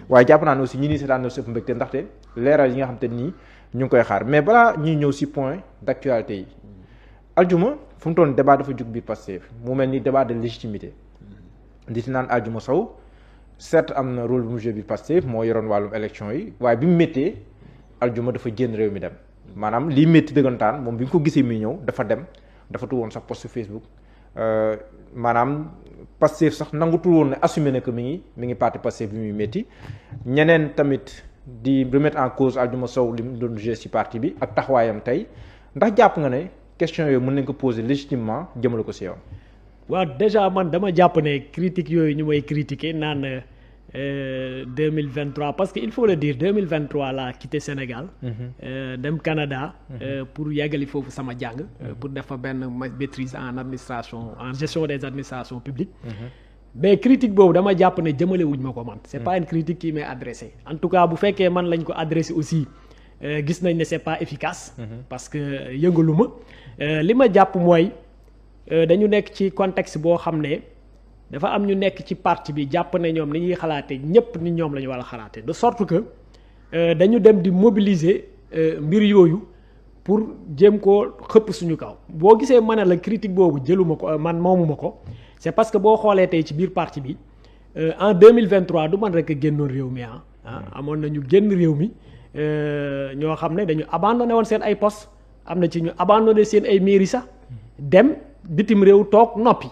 waaye jàpp naa ne aussi ñi ni seetaan na sëpp mbégte ndaxte leeral yi nga xam te nii ñu ngi koy xaar mais balaa ñuy ñëw si point d'actualité yi aljuma fu mu toll débat dafa jug biir Pastef mu mel ni débat de légitimité di si naan Adjuma Sow certes am na rôle bu mu joué biir Pastef moo yoroon wàllum élection yi waaye bi mu méttee aljuma dafa génn réew mi dem maanaam lii métti dëggantaan moom bi nga ko gisee muy ñëw dafa dem dafa tu woon sax post Facebook maanaam Pastef sax nangutul woon ne assumé na que mi ngi parti Pastef bi muy métti ñeneen tamit di remettre en cause Adjuma Sow li mu doon joué ci parti bi ak taxawaayam tey ndax jàpp nga ne question yooyu mën nañ ko poser légitimement jëmale ko ci yow. waaw déjà man dama jàpp ne critique yooyu ñu may critiquer naan 2023 parce que il faut le dire 2023 laa quitté Sénégal. dem Canada. pour yàggali foofu sama jàng. pour def fa benn maîtrise en administration en gestion des administrations publiques. mais critique boobu dama jàpp ne jëmale wuñ ma ko man. c'est pas une critique qui m'est adressée en tout cas bu fekkee man lañ ko adressé aussi gis nañ ne c'est pas efficace. parce que yëngalu ma li ma jàpp mooy. dañu nekk ci contexte boo xam ne dafa am ñu nekk ci parti bi jàpp ne ñoom ni ñuy xalaate ñépp ni ñoom la ñu war a xalaate de sorte que dañu dem di mobiliser mbir yooyu pour jéem koo xëpp suñu kaw boo gisee ma ne la critique boobu jëluma ko man moomuma ko c'est parce que boo xoolee tey ci biir parti bi en 2023 du man rek a génnoon réew mi amoon na ñu génn réew mi ñoo xam ne dañu abandonné woon seen ay postes am na ci ñu abandonné seen ay mairie sax dem bitim réew toog noppi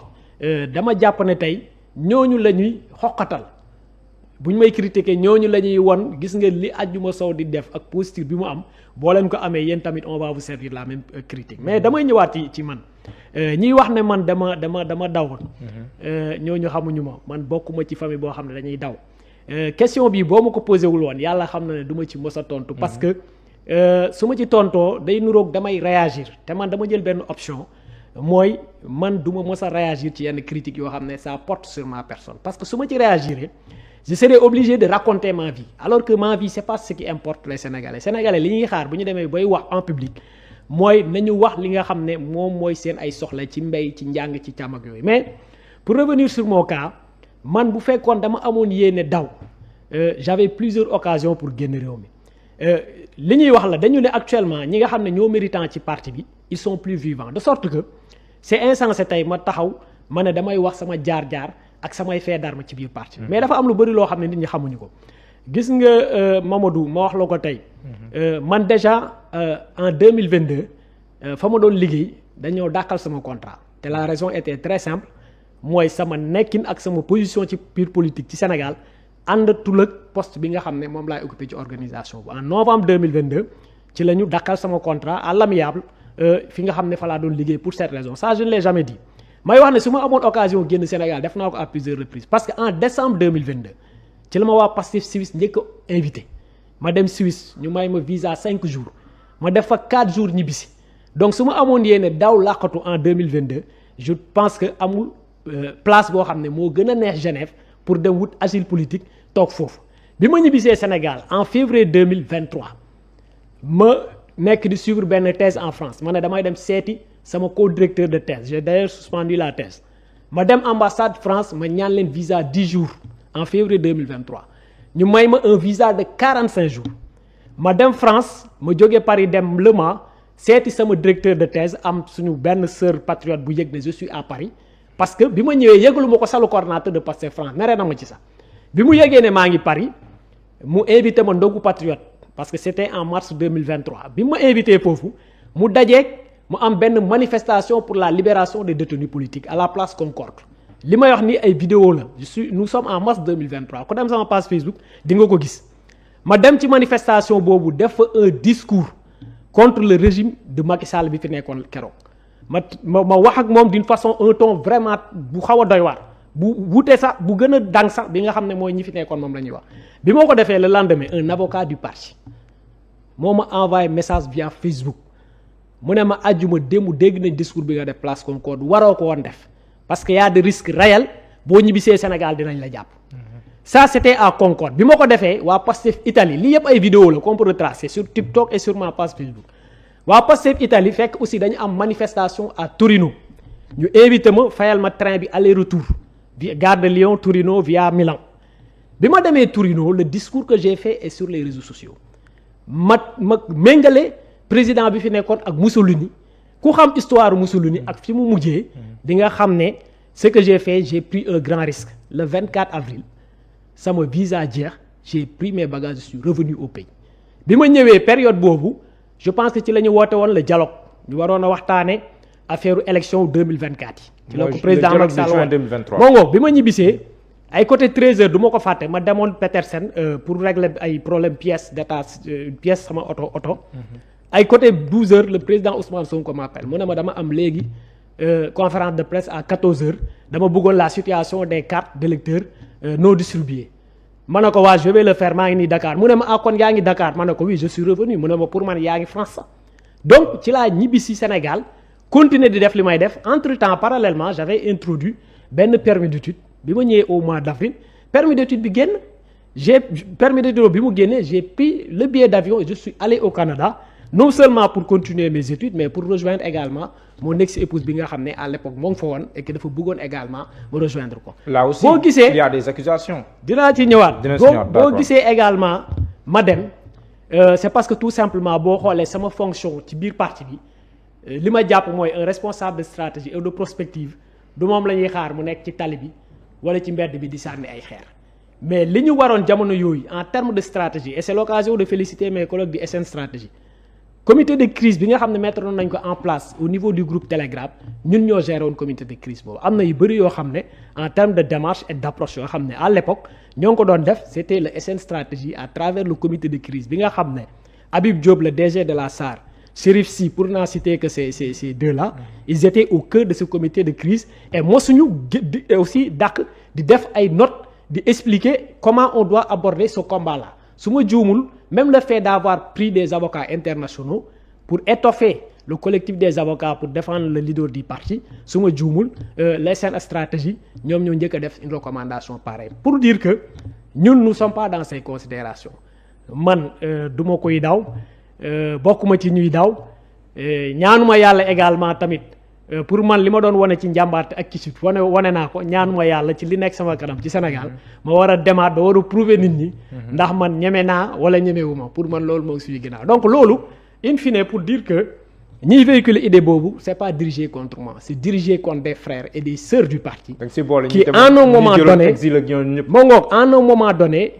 dama jàpp ne tey ñooñu la ñuy xoqatal bu ñu may critiquer ñooñu la ñuy won gis nga li Adjuma Sow di def ak posture bi mu am boo leen ko amee yéen tamit on va vous servir la même critique mais damay ñëwaat ci man ñiy wax ne man dama dawoon ñooñu xamuñu man bokkuma ci famille boo xam ne dañuy daw question bi boo ma ko posé wul woon yàlla xam na ne du ma ci mës a tontu parce que su ma ci tontoo day nuroog damay réagir te man dama jël benn option mooy man du ma mës a réagir ci yenn critiques yoo xam ne ça porte sur ma personne parce que su ma ci réagir je serai obligé de raconter ma vie alors que ma vie c'est pas ce qui importe les Sénégalais li ñuy xaar bu ñu demee bay wax en public mooy nañu wax li nga xam ne moom mooy seen ay soxla ci mbéy ci njàng ci càmm ak yooyu mais pour revenir sur mon cas man bu fekkoon dama amoon yéene daw j'avais plusieurs occasions pour génn réew mi li ñuy wax la dañu ne actuellement ñi nga xam ne ñoo méritant ci parti bi ils sont plus vivants de sorte que c'est insensé tey ma taxaw ma ne damay wax sama jaar-jaar ak samay fait d'armes ci biir parti mais dafa am lu bari loo xam ne nit ñi xamuñu ko gis nga Mamadou ma wax la ko tey man déjà en 2022 fa ma doon liggéey dañoo dàqal sama contrat te la raison était très simple mooy sama nekkin ak sama position ci biir politique ci Sénégal àndatul ak poste bi nga xam ne moom laay occupé ci organisation bu en novembre 2022 ci la ñu dàqal sama contrat à l'amiable fi nga xam ne fa laa doon liggéey pour cette raison ça je ne l'ai jamais dit may wax ne su ma amoon occasion génn Sénégal def naa ko à plusieurs reprises parce que en décembre 2022 ci la ma waa Pastef Suisse njëkk a invité ma dem Suisse ñu may ma visa 5 jours ma def fa 4 jours ñibbisi donc su ma amoon yéene daw làqatu en 2022 je pense que amul place boo xam ne moo gën a neex Genève pour dem wut asile politique toog foofu bi ma ñibbisee Sénégal en février 2023 ma nekk di suivre benn thèse en France ma ne damay dem seeti sama co-directeur de thèse j'ai d'ailleurs suspendu la thèse ma dem ambassade France ma ñaan leen visa 10 jours en février 2023 ñu may ma un visa de 45 jours ma dem France ma jóge Paris dem Le Mans seeti sama directeur de thèse am suñu benn sœur patriote bu yëg ne je suis à Paris parce que bi ma ñëwee yëgalu ma ko salu coordinateur de Pastef France mere na ma ci sax bi mu yëgee ne maa ngi Paris mu invité ma ndogu patriote parce que c'était en mars 2023 bi ma invité foofu mu dajeeg mu am benn manifestation pour la libération des détenus politiques à la place Concorde li may wax ni ay vidéo la nous sommes en mars 2023 ku dem sama page Facebook di nga ko gis ma dem ci manifestation boobu def fa un discours contre le régime de Macky Sall bi fi nekkoon keroog ma wax ak moom d'une façon un ton vraiment bu xaw a doy waar bu wute sax bu gën a dang sax bi nga xam ne mooy ñi fi nekkoon moom la ñuy wax bi moo ko defee le lendemain un avocat du parti moo ma envoyé message via Facebook mu ne ma àjjuma démb dégg nañ discours bi nga def place Concorde waroo ko woon def parce que y a des risques réels boo ñibbisee Sénégal dinañ la jàpp. Ça c'était à Concorde bi ma ko defee waa Pastef Italie lii yëpp ay vidéo la qu'on peut retracer sur TikTok et sur ma page Facebook waa Pastef Italie fekk aussi dañu am manifestation à Torino ñu invité ma fayal ma train bi aller retour via gare de Lyon Torino via Milan bi ma demee Torino le discours que j'ai fait est sur les réseaux sociaux ma méngale président bi fi nekkoon ak Mussolini ku xam histoire Mussolini ak fi mu mujjee di nga xam ne ce que j'ai fait j'ai pris un grand risque le 24 avril sama visa jeex j'ai pris mes bagages je suis revenu au pays bi ma ñëwee période boobu je pense que ci la ñu woote woon le dialogue ñu waroon a waxtaane affaire élection 2024 yi ci la ko président Macky Sall moo ngoo bi ma ñibbisee ay côté 13h du ma ko fàtte ma demoon Petersen pour régler ay problème pièce d'état pièce sama oto ay côté 12h le président Ousmane Sonko m'appelle mu ne ma dama am léegi conférence de presse à 14h dama bëggoon la situation des cartes d'électeurs non distribuées ma ne ko waa je vais le faire maa ngi nii Dakar mu ne ma kon yaa ngi Dakar ma ne ko oui je suis revenu mu ne ma pour man yaa ngi France sax donc ci laa ñibbi si Sénégal continuer di def li may def entre temps parallèlement j'avais introduit benn permis d'étude bi ma ñëwee au mois d'avril permis d'étude bi génn permis d'étude bi mu génnee j'ai pris le billet d'avion et je suis allé au Canada non seulement pour continuer mes études mais pour rejoindre également mon ex-épouse bi nga xam ne à l'époque moo ngi fa woon et que dafa bëggoon également me rejoindre ko. là aussi boo gisee il y a des accusations. dinaa ci ñëwaat. boo gisee également ma dem c'est parce que tout simplement boo xoolee sama fonction ci biir parti bi li ma jàpp mooy un responsable de stratégie et de prospective du moom la ñuy xaar mu nekk ci tali bi wala ci mbedd bi di sànni ay xeer mais li ñu waroon jamono yooyu en termes de stratégie et c'est l'occasion de féliciter mes collègues du SN Stratégie. comité de crise bi nga xam ne mettre nañ ko en place au niveau du groupe Telegram ñun ñoo géré woon comité de crise boobu am na yu bëri yoo xam ne en termes de démarche et d'approche yoo xam ne à l'époque ñoo ngi ko doon def c'était le SN Stratégie à travers le comité de crise bi nga xam ne Habib Diop le DG de la SAR Chérif Sy pour n'en citer que ces deux-là ils étaient au cœur de ce comité de crise et mosuñu aussi dàq di def ay notes di expliquer comment on doit aborder ce combat-là su ma juumul même le fait d'avoir pris des avocats internationaux pour étoffer le collectif des avocats pour défendre le leader du parti su ma juumul les SN Stratégie ñoom ñoo njëkk a def une recommandation pareille pour dire que ñun nous sommes pas dans ces considérations man du ma koy daw bokkuma ci ñuy daw ñaanuma yàlla également tamit pour man li ma doon wane ci njàmbaarte ak ci sut wane naa ko ñaanuma yàlla ci li nekk sama kanam ci Sénégal ma war a demaat ba war a prouver nit ñi ndax man ñeme naa wala ñemewuma pour man loolu moo ngi suy ginnaaw donc loolu in fine pour dire que ñiy véhiculer idée boobu c'est pas dirigé contre moi c'est dirigé contre des frères et des sœurs du parti qui en un moment donné moo ngoog en un moment donné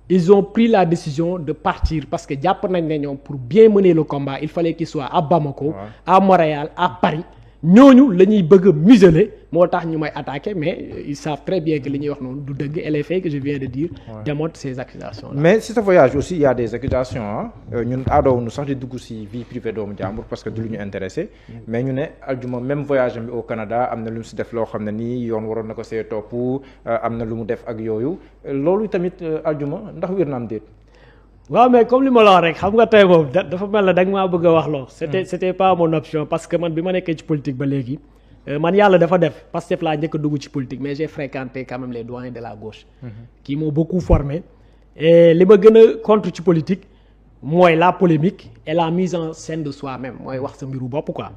ils ont pris la décision de partir parce que jàpp nañ ne ñoom pour bien mener le combat il fallait qu'ils soient à Bamako à Montréal à Paris ñooñu la ñuy bëgg a museler moo tax ñu may attaquer mais ils savent très bien que li ñuy wax noonu du dëgg et les faits que je viens de dire démontrent ces accusations là. mais si ce voyage aussi il y a des accusations ñun aadowuñu sax di dugg ci vie privée doomu jàmbur parce que du lu ñu intéressé mais ñu ne Aldiouma même voyage bi au Canada am na lu mu ci def loo xam ne nii yoon waroon na ko see topp am na lu mu def ak yooyu loolu tamit Aldiouma ndax wér na am déet. waaw mais comme li ma la wax rek xam nga tey moom dafa mel ne da nga maa bëgg a wax loo c'était pas mon option parce que man bi ma nekkee ci politique ba léegi man yàlla dafa def Pastef laa njëkk a dugg ci politique mais j'ai fréquenté quand même les doyens de la gauche qui m'ont beaucoup formé et li ma gën a contre ci politique mooy la polémique et la mise en scène de soi-même mooy wax sa mbiru bopp quoi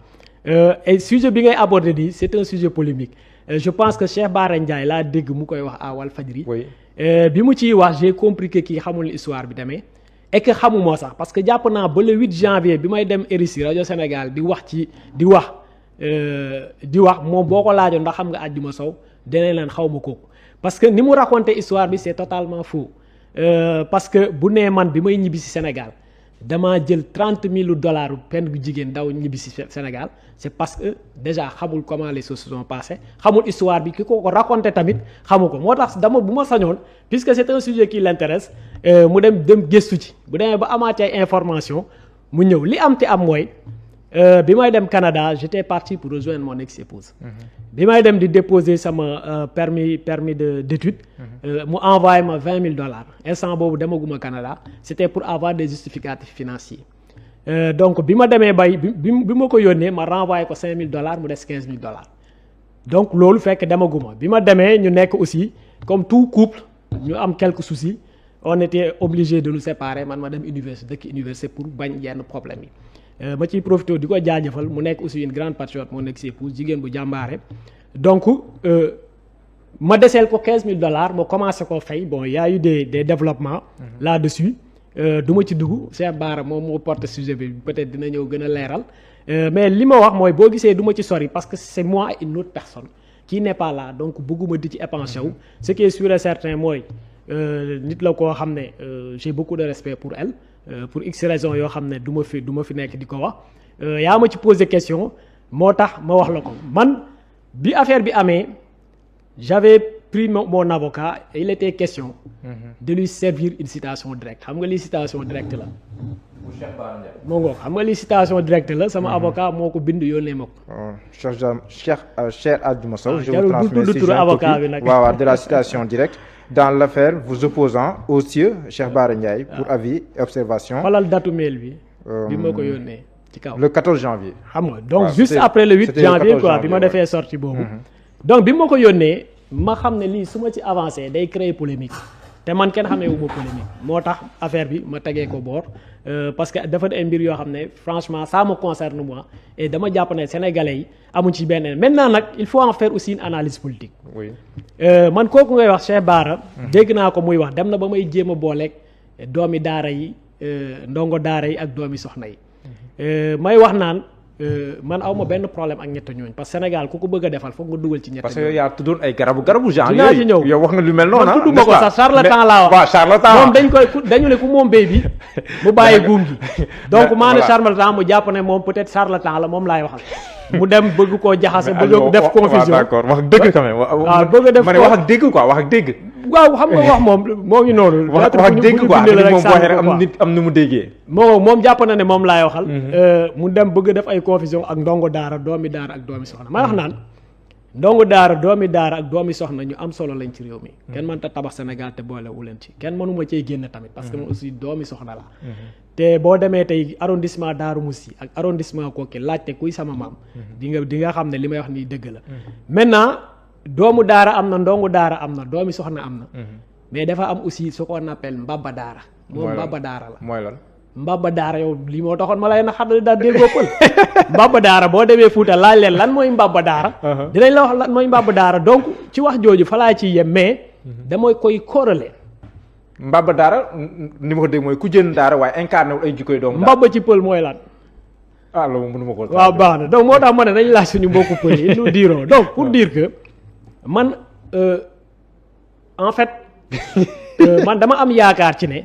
et sujet bi ngay aborder nii c'est un sujet polémique je pense que Cheikh Bara Ndiaye laa dégg mu koy wax à Walfadjri bi mu ciy wax j'ai compris que kii xamul histoire bi demee et que xamuma sax parce que jàpp naa ba le 8 janvier bi may dem RICI rajo Sénégal di wax moom boo ko laajoon ndax xam nga Aldiouma Sow danañ leen xaw ma kooku parce que ni mu raconté histoire bi c'est totalement faux parce que bu nee man bi may ñibbi ci Sénégal damaa jël $30,000 penn bu jigéen daw ñibbi ci Sénégal c'est parce que déjà xamul comment les choses se sont passées xamul histoire bi ki ko raconté tamit xamu ko moo tax bu ma sañoon puisque c'est un sujet qui l'intéresse mu dem gëstu ci bu demee ba amaatee ay information mu ñëw li am te am mooy bi may dem Canada j'étais parti pour rejoindre mon ex-épouse bi may dem di déposer sama permis d'études mu envoyé ma $20,000 instant boobu demaguma Canada c'était pour avoir des justificatifs financiers donc bi ma demee bi ma ko yónnee ma renvoyé ko $5,000 mu des $15,000 donc loolu fekk demaguma bi ma demee ñu nekk aussi comme tout couple ñu am quelques soucis on était obligé de nous séparer man ma dem université pour bañ yenn problème yi ma ciy profité di ko jaajëfal mu nekk aussi une grande patriote moo nekk si épouse jigéen bu jàmbaare donc ma deseel ko $15,000 ma commencé koo fay bon y a eu des développements là-dessus du ma ci dugg Cheikh Bara moom moo porte sujet bi peut-être dina ñëw gën a leeral mais li ma wax mooy boo gisee du ma ci sori parce que c'est moi et une autre personne qui n'est pas là donc bëgguma di ci épanché wu ce qui est sûr et certain mooy nit la koo xam ne j'ai beaucoup de respect pour elle pour x raisons yoo xam ne du ma fi nekk di ko wax yaa ma ci poser question moo tax ma wax la ko man bi affaire bi amee j'avais pris mon avocat et il était question de lui servir une citation directe xam nga lii citation directe la moo ngoog xam nga lii citation directe la sama avocat moo ko bind yónnee ma ko cher Aldiouma Sow je vous transmets si avocat bi nag waaw de la citation directe dans l'affaire vous opposant au sieur Cheikh Bara Ndiaye pour avis et observation xoolal datu mail bi ma ko yónnee ci kaw le 14 janvier xam nga donc juste après le 8 janvier quoi bi ma defee sortie boobu donc bi ma ko yónnee ma xam ne lii su ma ci avancé day créer polémique te man kenn xamee wu ma polémique moo tax affaire bi ma tegee ko boor parce que dafa ay mbir yoo xam ne franchement ça me concerne moi et dama jàpp ne sénégalais yi amuñ ci benn maintenant nag il faut en faire aussi une analyse politique. oui man kooku ngay wax Cheikh Bara. dégg naa ko muy wax dem na ba may jéem a booleeg doomi daara yi ndongo daara yi ak doomi soxna yi. may wax naan. man awma benn problème ak ñett ñooñ parce que Sénégal ku ko bëgg a defal foog nga dugal ci ñett parce que yaa tuddoon ay garabu genre dinaa ci ñëw yow wax nga lu mel noonu man tudduma ko sax charlatan laa wax waaw charlatan moom dañu ne ku moom béy bi mu bàyyi guum gi donc maa ne charlatan mu jàpp ne moom peut-être charlatan la moom laay waxal mu dem bëgg koo jaxase bëgg def confusion d'accord wax ak dëgg quand même waaw bëgg a def ma ne wax ak dëgg quoi wax ak dëgg waaw xam nga wax moom moo ngi noonu wax ak dégg quoi moom waxee rek am nit am nu mu déggee moom jàpp na ne moom laay waxal mu dem bëgg def ay confusion ak ndongo daara doomi daara ak doomi soxna may wax naan ndongo daara doomi daara ak doomi soxna ñu am solo lañ ci réew mi kenn mënta tabax Sénégal te boole wu leen ci kenn mënuma cee génn tamit parce que man aussi doomi soxna la te boo demee tey arrondissement Darou Moussi ak arrondissement Koki laajte kuy sama maam di nga xam ne li may wax nii dëgg la maintenant doomu daara am na ndongo daara am na doomi soxna am na mais dafa am aussi ce qu'on appelle mbabba daara moom mbabba daara la mooy lan mbabba daara yow lii moo taxoon ma lay na xam ne daal déggoo pël mbabba daara boo demee Fuuta laaj leen lan mooy mbabba daara dinañ la wax lan mooy mbabba daara donc ci wax jooju fa laa ciy yem mais damay koy corrélé mbabba daara ni ma ko dégg mooy ku jën daara waaye incarné wul ay jikkoy doomu mbabba ci pël mooy lan loolu mënu ma ko waaw baax na donc moo tax ma ne dañ laaj suñu mbokku pël yi nous dirons donc pour dire que man en fait man dama am yaakaar ci ne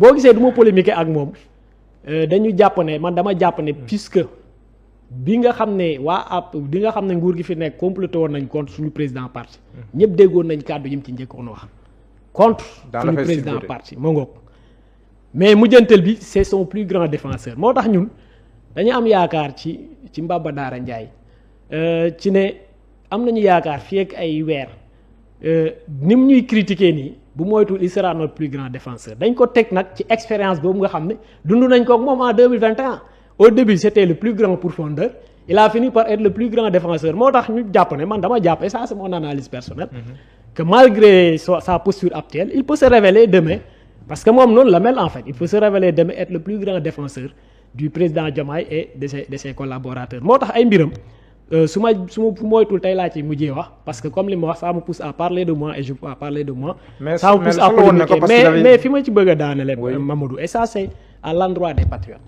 boo gisee du ma polémiquer ak moom dañu jàpp ne man dama jàpp ne puisque bi nga xam ne bi nga xam ne nguur gi fi nekk complété woon nañ contre suñu président parti ñëpp déggoon nañ kàddu yi mu ci njëkkoon wax contre suñu président parti moo ngoog mais mujjantal bi c'est son plus grand défenseur moo tax ñun dañu am yaakaar ci Mbaba Daara Ndiaye ci ne am nañu yaakaar fii ak ay weer ni mu ñuy critiquer nii bu moytuwul il sera notre plus grand défenseur dañ ko teg nag ci expérience boobu nga xam ne dund nañ ko ak moom en 2021 au début c'était le plus grand pourfendeur il a fini par être le plus grand défenseur moo tax ñu jàpp ne man dama jàpp et ça c'est mon analyse personnelle que malgré sa posture actuelle il peut se révéler demain parce que moom noonu la mel en fait il peut se révéler demain être le plus grand défenseur du président Diomaye et de ses collaborateurs moo tax ay mbiram su ma moytul tey laa ci mujjee wax parce que comme li ma wax ça me pousse à parler de moi et je peux parler de moi ça me pousse à polémiquer mais fi ma ci bëgg a daanele Mamadou et ça c'est à l'endroit des patriotes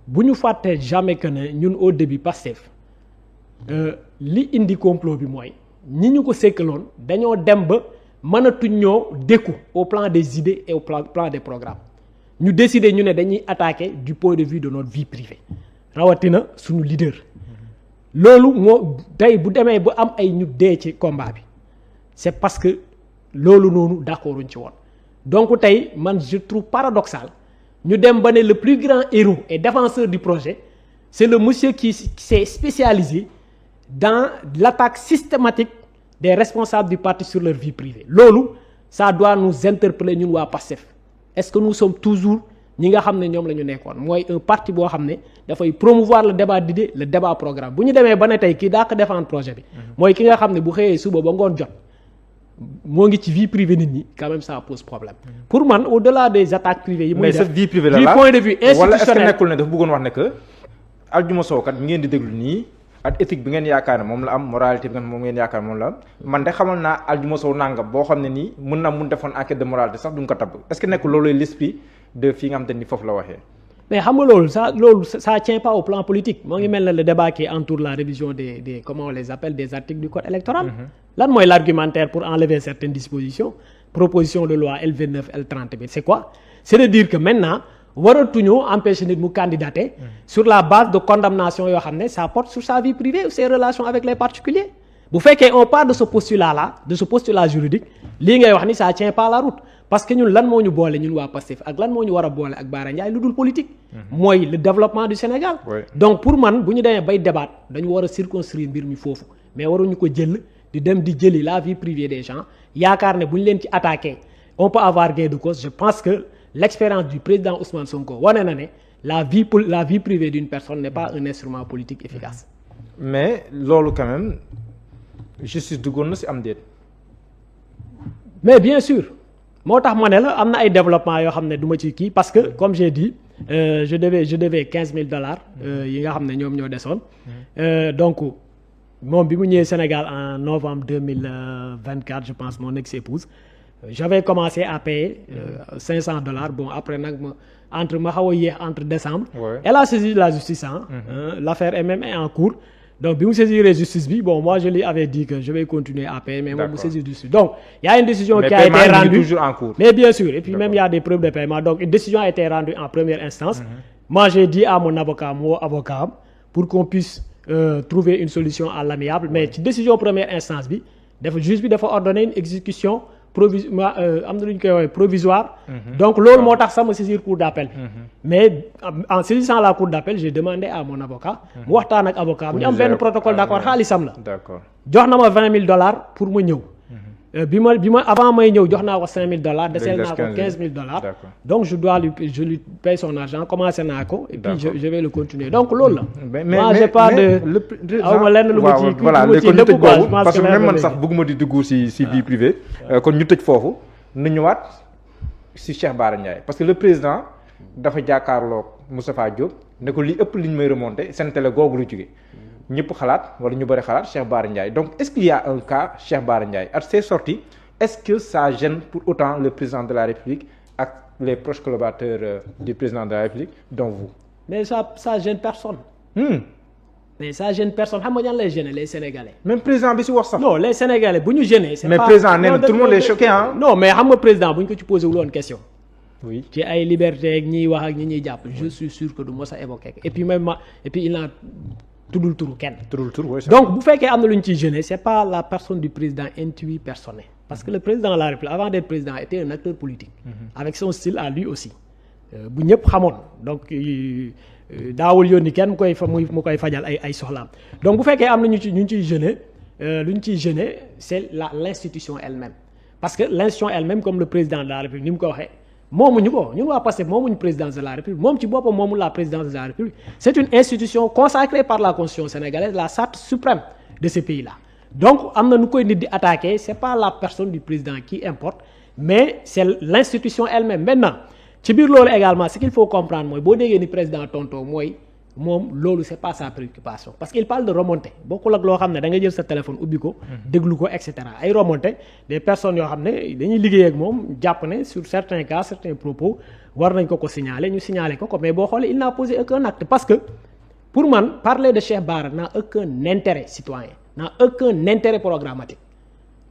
bu ñu fàttee jamais que ne ñun au début Pastef li indi complot bi mooy ñi ñu ko sekkaloon dañoo dem ba mënatuñ ñoo dékku au plan des idées et au plan des programmes ñu décider ñu ne dañuy attaquer du point de vue de notre vie privée rawatina suñu leader loolu moo tey bu demee ba am ay ñu dee ci combat bi c'est parce que loolu noonu d'accorduñ ci woon donc tey man je trouve paradoxal ñu dem ba ne le plus grand héros et défenseur du projet c'est le monsieur qui s'est spécialisé dans l'attaque systématique des responsables du parti sur leur vie privée loolu ça doit nous interpeller ñun waa Pastef est-ce que nous sommes toujours ñi nga xam ne ñoom la ñu nekkoon mooy un parti boo xam ne dafay promouvoir le débat d'idées le débat programme bu ñu demee ba ne tey kii daa ko défendre projet bi mooy ki nga xam ne bu xëyee suba ba ngoon jot moo ngi ci vie privée nit ñi quand même ça pose problème pour man au-delà des attaques privées yi muy def mais vie privée la du point de vue institutionnel wala est-ce que nekkul ne dafa bëggoon wax ne que Aldiouma Sow kat ngeen di déglu nii ak éthique bi ngeen yaakaar ne moom la am moralité bi moom ngeen yaakaar ne moom la am man de xamal naa Aldiouma Sow nangam boo xam ne nii mun defoon enquête de moralité sax duñ ko tabb est-ce que nekk loolu l'esprit de fii nga xam te ni foofu la waxee. mais xam nga loolu ça tient pas au plan politique moo ngi mel ne le débat qui entoure la révision des comment on les appelle des articles du code électoral. Lan mooy l'argumentaire pour enlever certaines dispositions proposition de loi L29 L30 bi c'est quoi c'est de dire que maintenant waratuñu empêcher nit mu candidater sur la base de condamnation yoo xam ne ça porte sur sa vie privée ou ses relations avec les particuliers bu fekkee on part de ce postulat là de ce postulat juridique lii ngay wax ni ça tient pas la route parce que ñun lan moo ñu boole ñun waa Pastef ak lan moo ñu war a boole ak Bara Ndiaye lu dul politique mooy le développement du Sénégal donc pour man bu ñu demee bay débat dañu war a circonscrire mbir mi foofu mais waruñu ko jël di dem di jëli la vie privée des gens yaakaar ne bu ñu leen ci attaqué on peut avoir gain de cause je pense que l'expérience du président Ousmane Sonko wane na ne la vie privée d'une personne n'est pas un instrument politique efficace. mais loolu quand même justice duggoon na ci am déet. mais bien sûr moo tax ma ne la am na ay développement yoo xam ne du ma ci kii parce que comme j'ai dit je devais $15,000 yi nga xam ne ñoom ñoo desoon donc moom bi mu ñëwee Sénégal en novembre 2024 je pense mon ex-épouse j'avais commencé à payer $500 bon après nag ma xaw a yéex entre décembre elle a saisi la justice l'affaire est même en cours donc bi mu saisir justice bi bon moi je lui avais dit que je vais continuer à payer mais moom mu saisir justice donc il y a une décision qui a été rendue toujours en cours. mais bien sûr et puis même il y a des preuves de paiement donc une décision a été rendue en première instance moi j'ai dit à mon avocat pour qu'on puisse trouver une solution à l'amiable mais ci décision première instance bi juge bi dafa ordonner une exécution am na lu ñu koy woowee provisoire donc loolu moo tax sama saisir cour d'appel mais en saisissant la cour d'appel j'ai demandé à mon avocat mu waxtaan ak avocat ñu am benn protocole d'accord xaalisam la jox na ma $20,000 pour ma ñëw bi ma avant may ñëw jox naa ko $5,000 deseel naa ko $15,000 donc je lui paye son argent commencé naa ko et puis je vais le continuer donc loolu la moi j'ai pas de awma lenn lu ma ci voilà léegi kon ñu tëj boobu parce que même man sax bëgguma di dugg ci vie privée kon ñu tëj foofu nu ñëwaat ci Cheikh Bara Ndiaye parce que le président dafa jàkkaarloog Moustapha Diop ne ko li ëpp li ñu may remonter seen télé googu lu jóge ñëpp xalaat wala ñu bëri xalaat Cheikh Bara Ndiaye donc est-ce qu'il y a un cas Cheikh Bara Ndiaye ak ses sorties est-ce que ça gêne pour autant le président de la République ak les proches collaborateurs du président de la République dont vous. mais ça gêne personne. mais ça gêne personne xam nga ñan lay gêner les Sénégalais. même président bi ci wax sax. non les Sénégalais bu ñu gêner. c'est mais pas président nee na tout le monde est choqué ah. non mais xam nga président bu ñu ko ci posé wul woon question. oui ci ay liberté ak ñiy wax ak ñi ñuy jàpp je suis sûr que du mos a évoquer et puis même il a tuddul turu kenn. donc bu fekkee am na lu ñu ciy gêner c'est pas la personne du président intuit personne parce que le président de la République avant d'être président était un acteur politique. avec son style à lui aussi. bu ñëpp xamoon donc daawul yónni kenn mu koy fajal ay soxlaam donc bu fekkee am na ñu ciy gêner lu ñu ciy gêner c'est l'institution elle-même parce que l'institution elle-même comme le président de la République ni mu ko waxee. moomuñu ko ñun waa Pastef moomuñu présidence de la République moom ci boppam moomu la présidence de la République c'est une institution consacrée par la Constitution sénégalaise la charte suprême de ce pays-là donc am na nu koy nit di attaquer c'est pas la personne du président qui importe mais c'est l'institution elle-même maintenant ci biir loolu également ce qu'il faut comprendre mooy boo déggee ni président tonto mooy moom loolu c'est pas sa préoccupation parce qu'il parle de remontée bokkul ak loo xam ne da nga jël sa téléphone ubbi ko déglu ko et cetera ay remontée des personnes yoo xam ne dañuy liggéey ak moom jàpp ne sur certains cas certains propos war nañ ko signaler ñu signaler ko mais boo xoolee il n'a posé aucun acte parce que pour man parler de Cheikh Bara n'a aucun intérêt citoyen n'a aucun intérêt programmatique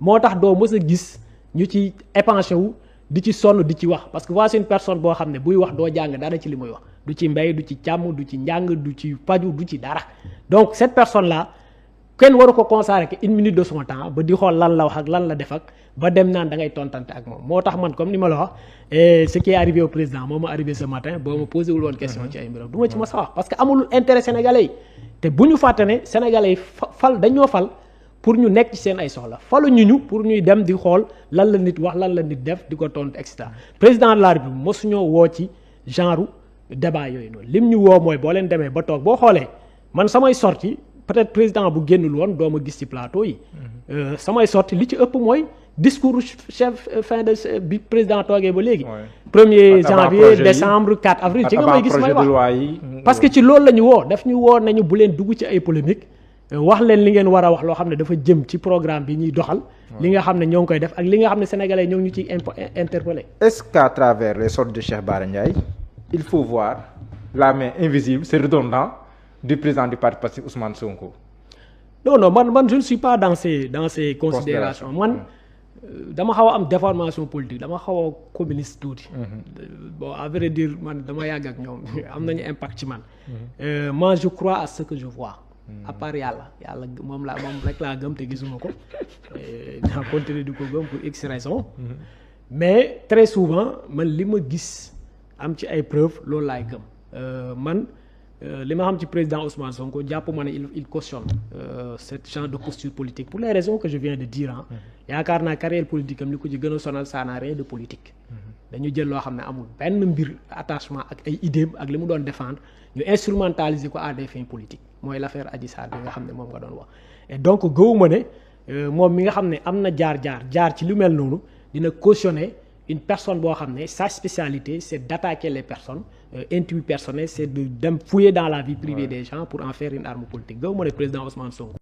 moo tax doo mës a gis ñu ci épanché wu di ci sonn di ci wax parce que voici une personne boo xam ne buy wax doo jàng dara ci li muy wax du ci mbay du ci càmm du ci njàng du ci paju du ci dara donc cette personne là kenn waru ko consacrer que 1 minute de son temps ba di xool lan la wax ak lan la def ak ba dem naan da ngay tontante ak moom moo tax man comme ni ma la wax et ce qui est arrivé au président moo ma arrivé ce matin boo ma posé wul woon question ci ay mbiram du ma ci ma sa wax parce que amul intérêt sénégalais yi te bu ñu fàtte ne sénégalais yi dañoo fal pour ñu nekk ci seen ay soxla faluñu ñu pour ñuy dem di xool lan la nit wax lan la nit def di ko tontu et cetera président de la République mosuñoo woo ci genre débat yooyu noonu lim ñu woo mooy boo leen demee ba toog boo xoolee man samay sortie peut-être président bu génnul woon doo ma gis ci plateau yi samay sortie li ci ëpp mooy discours chef fin de bi président toogee ba léegi 1er janvier décembre 4 avril ci nga may gis may wax parce que ci loolu la ñu woo daf ñu woo nañu bu leen dugg ci ay polémique wax leen li ngeen war a wax loo xam ne dafa jëm ci programme bi ñuy doxal. li nga xam ne ñoo ngi koy def ak li nga xam ne sénégalais ñoo ngi ñu ciy interpellé. Est-ce qu'à travers les sorties de Cheikh Bara Ndiaye il faut voir la main invisible, c'est redondant, du président du parti Pastef Ousmane Sonko? non man je ne suis pas dans ces considérations man dama xaw a am déformation politique dama xaw a communiste tuuti. Bon à vrai dire man dama yàgg ak ñoom am nañu impact ci man. Moi je crois à ce que je vois. À part yàlla moom rek laa gëm te gisuma ko naa continuer di ko gëm pour X raison. Mais très souvent man li ma gis am ci ay preuves loolu laay gëm man. li ma xam ci président Ousmane Sonko jàpp ma ne il cautionne ce genre de posture politique pour les raisons que je viens de dire yaakaar naa carrière politique am li ko ci gën a sonal ça n'a rien de politique. dañu jël loo xam ne amul benn mbir attachement ak ay idées ak li mu doon défendre ñu instrumentaliser ko à des fins politiques mooy l'affaire Adji Sarr bi nga xam ne moom nga doon wax. Et donc gëwuma ne moom mi nga xam ne am na jaar ci lu mel noonu dina cautionner une personne boo xam ne sa spécialité c'est d'attaquer les personnes intimes personnelles, c'est de dem fouiller dans la vie privée des gens pour en faire une arme politique gëwuma ne président Ousmane Sonko